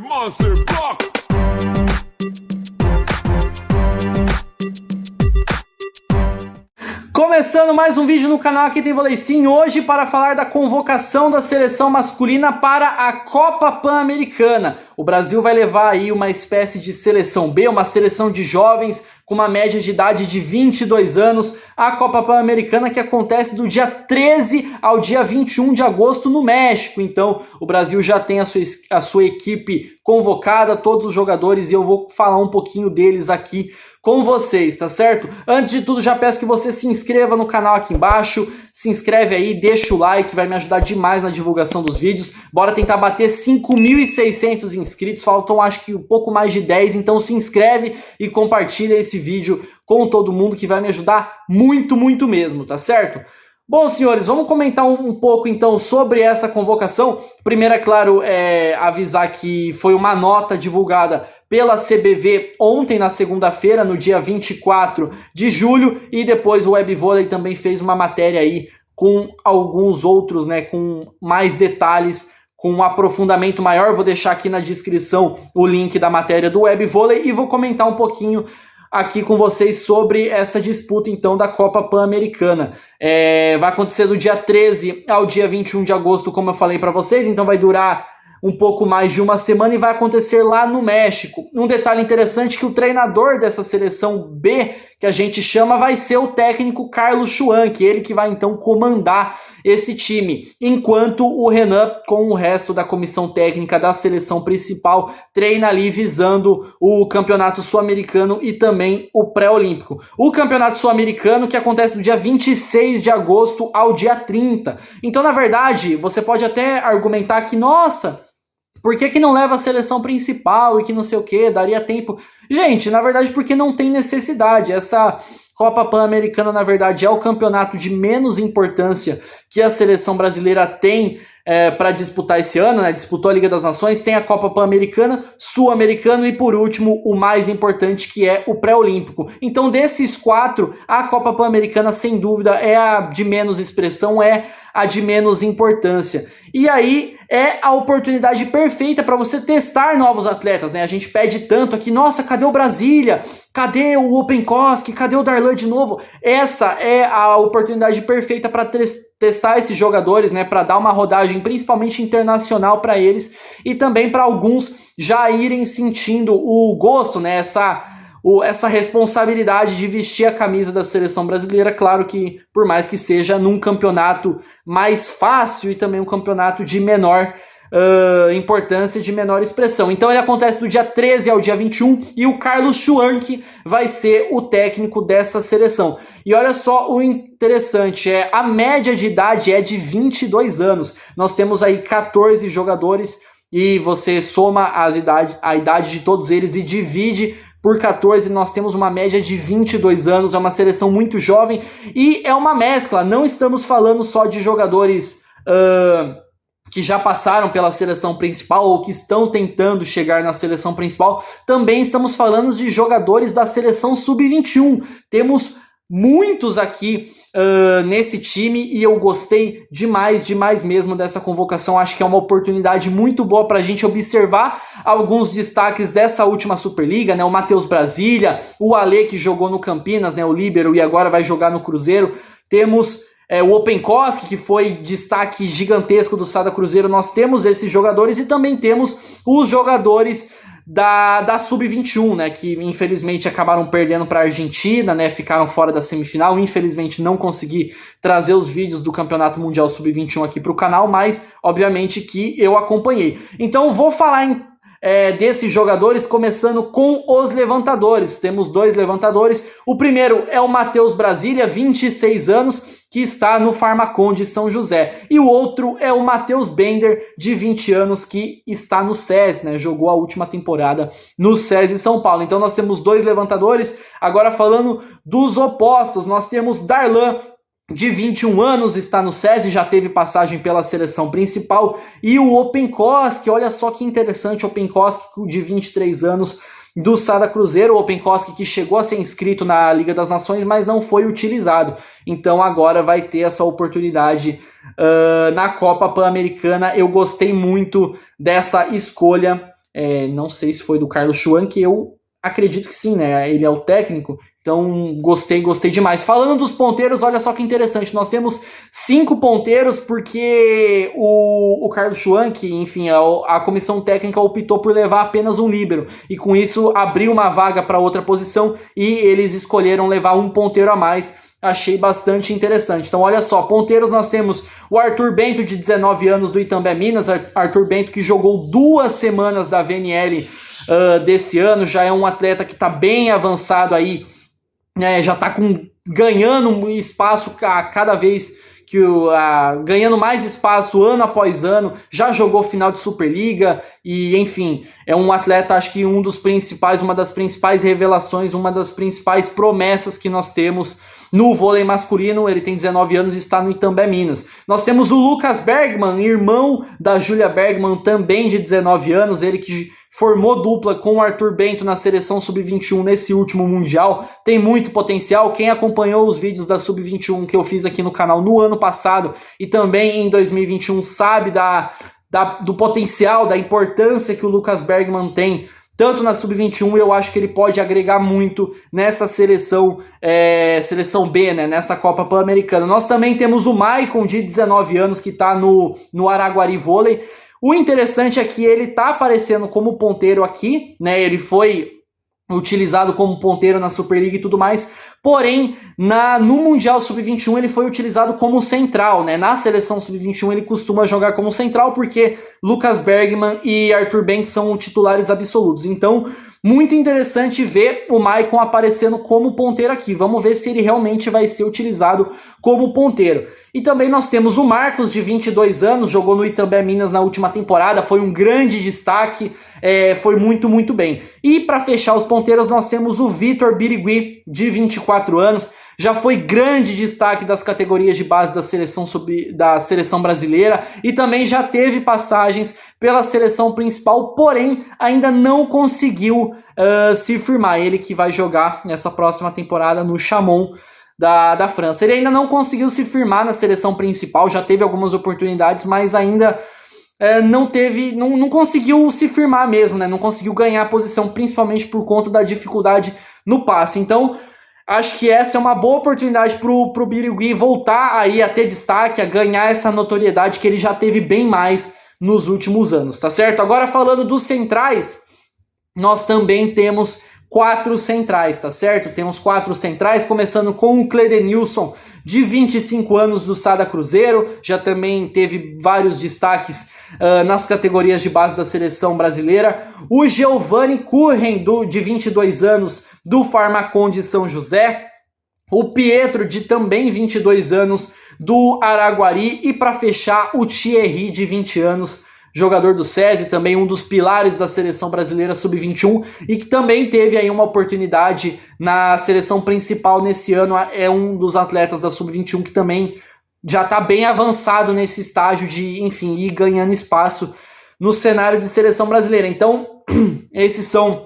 Monster Block. Começando mais um vídeo no canal Aqui Tem Vôlei Sim, hoje para falar da convocação da seleção masculina para a Copa Pan-Americana. O Brasil vai levar aí uma espécie de seleção B, uma seleção de jovens com uma média de idade de 22 anos, a Copa Pan-Americana que acontece do dia 13 ao dia 21 de agosto no México. Então o Brasil já tem a sua equipe convocada, todos os jogadores, e eu vou falar um pouquinho deles aqui com vocês, tá certo? Antes de tudo, já peço que você se inscreva no canal aqui embaixo, se inscreve aí, deixa o like, vai me ajudar demais na divulgação dos vídeos. Bora tentar bater 5.600 inscritos, faltam acho que um pouco mais de 10, então se inscreve e compartilha esse vídeo com todo mundo que vai me ajudar muito, muito mesmo, tá certo? Bom, senhores, vamos comentar um pouco então sobre essa convocação. Primeiro, é claro, avisar que foi uma nota divulgada pela CBV ontem, na segunda-feira, no dia 24 de julho, e depois o Web Vôlei também fez uma matéria aí com alguns outros, né, com mais detalhes, com um aprofundamento maior. Vou deixar aqui na descrição o link da matéria do Web Vôlei e vou comentar um pouquinho aqui com vocês sobre essa disputa então da Copa Pan-Americana. Vai acontecer do dia 13 ao dia 21 de agosto, como eu falei para vocês, então vai durar um pouco mais de uma semana e vai acontecer lá no México. Um detalhe interessante é que o treinador dessa seleção B, que a gente chama, vai ser o técnico Carlos Schwanck, ele que vai então comandar esse time, enquanto o Renan, com o resto da comissão técnica da seleção principal, treina ali visando o Campeonato Sul-Americano e também o Pré-Olímpico. O Campeonato Sul-Americano que acontece do dia 26 de agosto ao dia 30. Então, na verdade, você pode até argumentar que, nossa, por que não leva a seleção principal e que não sei o que, daria tempo? Gente, na verdade, porque não tem necessidade. Essa Copa Pan-Americana, na verdade, é o campeonato de menos importância que a seleção brasileira tem para disputar esse ano, né? Disputou a Liga das Nações, tem a Copa Pan-Americana, Sul-Americano e, por último, o mais importante, que é o Pré-Olímpico. Então, desses quatro, a Copa Pan-Americana, sem dúvida, é a de menos expressão, é a de menos importância. E aí é a oportunidade perfeita para você testar novos atletas, né? A gente pede tanto aqui, nossa, cadê o Brasília? Cadê o Openkoski? Cadê o Darlan de novo? Essa é a oportunidade perfeita para testar esses jogadores, né? Para dar uma rodagem, principalmente internacional, para eles, e também para alguns já irem sentindo o gosto, né? Essa responsabilidade de vestir a camisa da seleção brasileira, claro que por mais que seja num campeonato mais fácil e também um campeonato de menor importância, de menor expressão. Então ele acontece do dia 13 ao dia 21 e o Carlos Schwanck vai ser o técnico dessa seleção. E olha só o interessante, a média de idade é de 22 anos. Nós temos aí 14 jogadores e você soma a idade de todos eles e divide por 14, nós temos uma média de 22 anos, é uma seleção muito jovem e é uma mescla. Não estamos falando só de jogadores que já passaram pela seleção principal ou que estão tentando chegar na seleção principal, também estamos falando de jogadores da seleção sub-21. Temos muitos aqui nesse time e eu gostei demais mesmo dessa convocação. Acho que é uma oportunidade muito boa para a gente observar alguns destaques dessa última Superliga, né? O Matheus Brasília, o Ale que jogou no Campinas, né? O líbero, e agora vai jogar no Cruzeiro. Temos o Openkoski, que foi destaque gigantesco do Sada Cruzeiro. Nós temos esses jogadores e também temos os jogadores da Sub-21, né, que infelizmente acabaram perdendo para a Argentina, né, ficaram fora da semifinal. Infelizmente não consegui trazer os vídeos do Campeonato Mundial Sub-21 aqui para o canal, mas obviamente que eu acompanhei. Então vou falar desses jogadores, começando com os levantadores. Temos dois levantadores. O primeiro é o Matheus Brasília, 26 anos, que está no Farmacon de São José. E o outro é o Matheus Bender, de 20 anos, que está no SESI, né? Jogou a última temporada no SESI São Paulo. Então nós temos dois levantadores. Agora falando dos opostos, nós temos Darlan, de 21 anos, está no SESI, já teve passagem pela seleção principal. E o Openkoski, olha só que interessante, o Openkoski, de 23 anos, do Sada Cruzeiro. O Openkoski que chegou a ser inscrito na Liga das Nações, mas não foi utilizado. Então agora vai ter essa oportunidade na Copa Pan-Americana. Eu gostei muito dessa escolha não sei se foi do Carlos Schwann, que eu acredito que sim, né? Ele é o técnico, então gostei demais. Falando dos ponteiros, olha só que interessante, nós temos 5 ponteiros porque o Carlos Schwann, que enfim, a comissão técnica optou por levar apenas um líbero, e com isso abriu uma vaga para outra posição, e eles escolheram levar um ponteiro a mais. Achei bastante interessante. Então olha só, ponteiros nós temos o Arthur Bento, de 19 anos, do Itambé Minas. Arthur Bento, que jogou 2 semanas da VNL desse ano, já é um atleta que está bem avançado aí, né, já está ganhando espaço a cada vez que ganhando mais espaço ano após ano, já jogou final de Superliga e, enfim, é um atleta, acho que uma das principais revelações, uma das principais promessas que nós temos no vôlei masculino. Ele tem 19 anos e está no Itambé Minas. Nós temos o Lucas Bergman, irmão da Júlia Bergman, também de 19 anos, ele que formou dupla com o Arthur Bento na seleção sub-21 nesse último Mundial, tem muito potencial. Quem acompanhou os vídeos da sub-21 que eu fiz aqui no canal no ano passado e também em 2021 sabe do potencial, da importância que o Lucas Bergman tem, tanto na sub-21, eu acho que ele pode agregar muito nessa seleção B, né, nessa Copa Pan-Americana. Nós também temos o Maicon, de 19 anos, que está no Araguari Vôlei. O interessante é que ele está aparecendo como ponteiro aqui, né? Ele foi utilizado como ponteiro na Superliga e tudo mais, porém, no Mundial Sub-21 ele foi utilizado como central, né? Na seleção Sub-21 ele costuma jogar como central, porque Lucas Bergman e Arthur Bento são titulares absolutos. Então, muito interessante ver o Maicon aparecendo como ponteiro aqui. Vamos ver se ele realmente vai ser utilizado como ponteiro. E também nós temos o Marcos, de 22 anos, jogou no Itambé Minas na última temporada, foi um grande destaque, foi muito bem. E para fechar os ponteiros nós temos o Vitor Birigui, de 24 anos, já foi grande destaque das categorias de base da seleção brasileira e também já teve passagens pela seleção principal, porém ainda não conseguiu se firmar. Ele que vai jogar nessa próxima temporada no Chamon da França. Ele ainda não conseguiu se firmar na seleção principal, já teve algumas oportunidades, mas ainda não conseguiu se firmar mesmo, né? Não conseguiu ganhar a posição, principalmente por conta da dificuldade no passe. Então, acho que essa é uma boa oportunidade para o Birigui voltar aí a ter destaque, a ganhar essa notoriedade que ele já teve bem mais nos últimos anos, tá certo? Agora, falando dos centrais, nós também temos 4 centrais, tá certo? Temos 4 centrais, começando com o Cledenilson, de 25 anos, do Sada Cruzeiro, já também teve vários destaques nas categorias de base da seleção brasileira. O Giovanni Curren, de 22 anos, do Farmacon de São José. O Pietro, de também 22 anos, do Araguari. E para fechar, o Thierry, de 20 anos, jogador do SESI, também um dos pilares da seleção brasileira sub-21 e que também teve aí uma oportunidade na seleção principal nesse ano. É um dos atletas da sub-21 que também já está bem avançado nesse estágio de, enfim, ir ganhando espaço no cenário de seleção brasileira. Então, esses são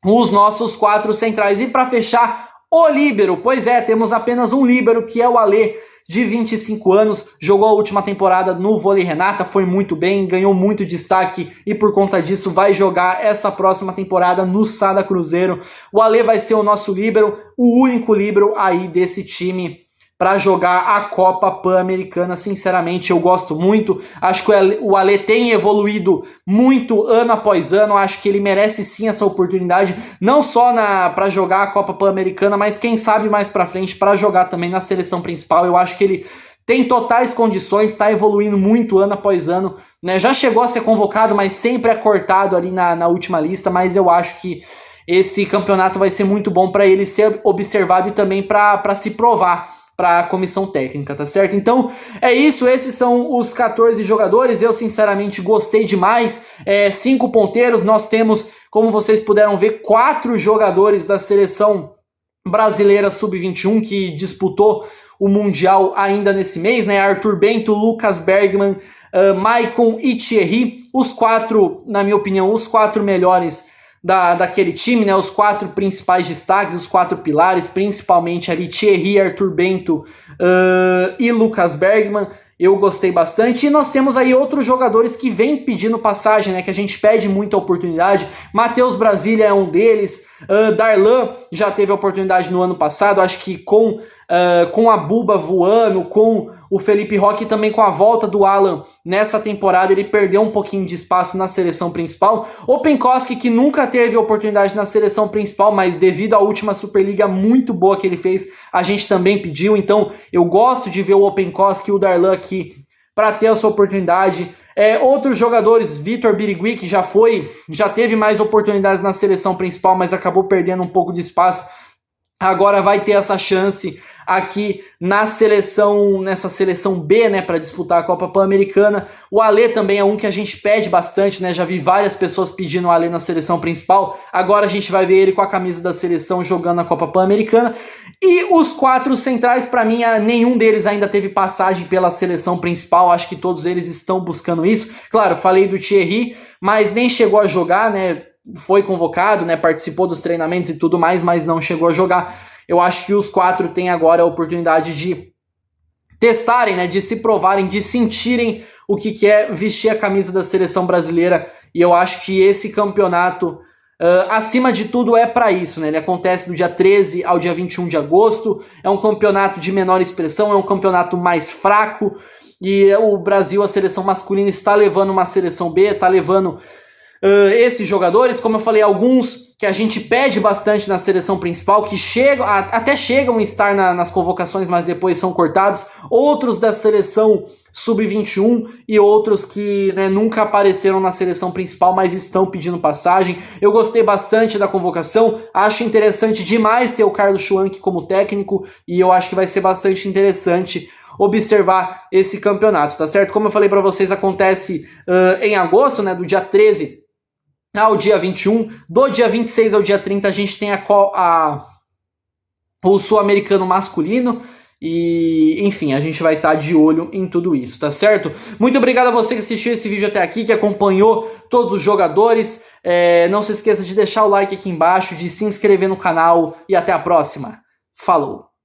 os nossos 4 centrais. E para fechar, o líbero. Pois é, temos apenas um líbero, que é o Alê, de 25 anos, jogou a última temporada no Vôlei Renata, foi muito bem, ganhou muito destaque e por conta disso vai jogar essa próxima temporada no Sada Cruzeiro. O Alê vai ser o nosso líbero, o único líbero aí desse time para jogar a Copa Pan-Americana. Sinceramente, eu gosto muito, acho que o Alê tem evoluído muito ano após ano, acho que ele merece sim essa oportunidade, não só para jogar a Copa Pan-Americana, mas quem sabe mais para frente para jogar também na seleção principal. Eu acho que ele tem totais condições, está evoluindo muito ano após ano, né? Já chegou a ser convocado, mas sempre é cortado ali na última lista, mas eu acho que esse campeonato vai ser muito bom para ele ser observado e também para se provar para a comissão técnica, tá certo? Então, é isso, esses são os 14 jogadores, eu sinceramente gostei demais. 5 ponteiros, nós temos, como vocês puderam ver, 4 jogadores da seleção brasileira sub-21 que disputou o Mundial ainda nesse mês, né? Arthur Bento, Lucas Bergman, Maicon e Thierry, os 4, na minha opinião, os 4 melhores daquele time, né? Os 4 principais destaques, os 4 pilares, principalmente ali Thierry, Arthur Bento e Lucas Bergman. eu gostei bastante. E nós temos aí outros jogadores que vêm pedindo passagem, né? Que a gente pede muita oportunidade. Matheus Brasília é um deles. Darlan já teve a oportunidade no ano passado, acho que com a Buba voando, com o Felipe Roque e também com a volta do Alan nessa temporada, ele perdeu um pouquinho de espaço na seleção principal. O Penkoski, que nunca teve oportunidade na seleção principal, mas devido à última Superliga muito boa que ele fez, a gente também pediu. Então eu gosto de ver o Penkoski e o Darlan aqui para ter essa oportunidade. Outros jogadores, Vitor Birigui, que já teve mais oportunidades na seleção principal, mas acabou perdendo um pouco de espaço, agora vai ter essa chance aqui nessa seleção B, né, para disputar a Copa Pan-Americana. O Alê também é um que a gente pede bastante, né? Já vi várias pessoas pedindo o Alê na seleção principal. Agora a gente vai ver ele com a camisa da seleção jogando a Copa Pan-Americana. E os 4 centrais, para mim, nenhum deles ainda teve passagem pela seleção principal. Acho que todos eles estão buscando isso. Claro, falei do Thierry, mas nem chegou a jogar, né? Foi convocado, né? Participou dos treinamentos e tudo mais, mas não chegou a jogar. Eu acho que os 4 têm agora a oportunidade de testarem, né, de se provarem, de sentirem o que é vestir a camisa da seleção brasileira. E eu acho que esse campeonato, acima de tudo, é para isso, né? Ele acontece do dia 13 ao dia 21 de agosto. É um campeonato de menor expressão, é um campeonato mais fraco. E o Brasil, a seleção masculina, está levando uma seleção B, está levando esses jogadores, como eu falei, alguns que a gente pede bastante na seleção principal, que até chegam a estar nas convocações, mas depois são cortados, outros da seleção sub-21 e outros que, né, nunca apareceram na seleção principal, mas estão pedindo passagem. Eu gostei bastante da convocação, acho interessante demais ter o Carlos Schwanck como técnico, e eu acho que vai ser bastante interessante observar esse campeonato, tá certo? Como eu falei para vocês, acontece em agosto, né, do dia 13 ao dia 21, do dia 26 ao dia 30 a gente tem o Sul-Americano masculino e, enfim, a gente vai estar de olho em tudo isso, tá certo? Muito obrigado a você que assistiu esse vídeo até aqui, que acompanhou todos os jogadores. Não se esqueça de deixar o like aqui embaixo, de se inscrever no canal e até a próxima. Falou!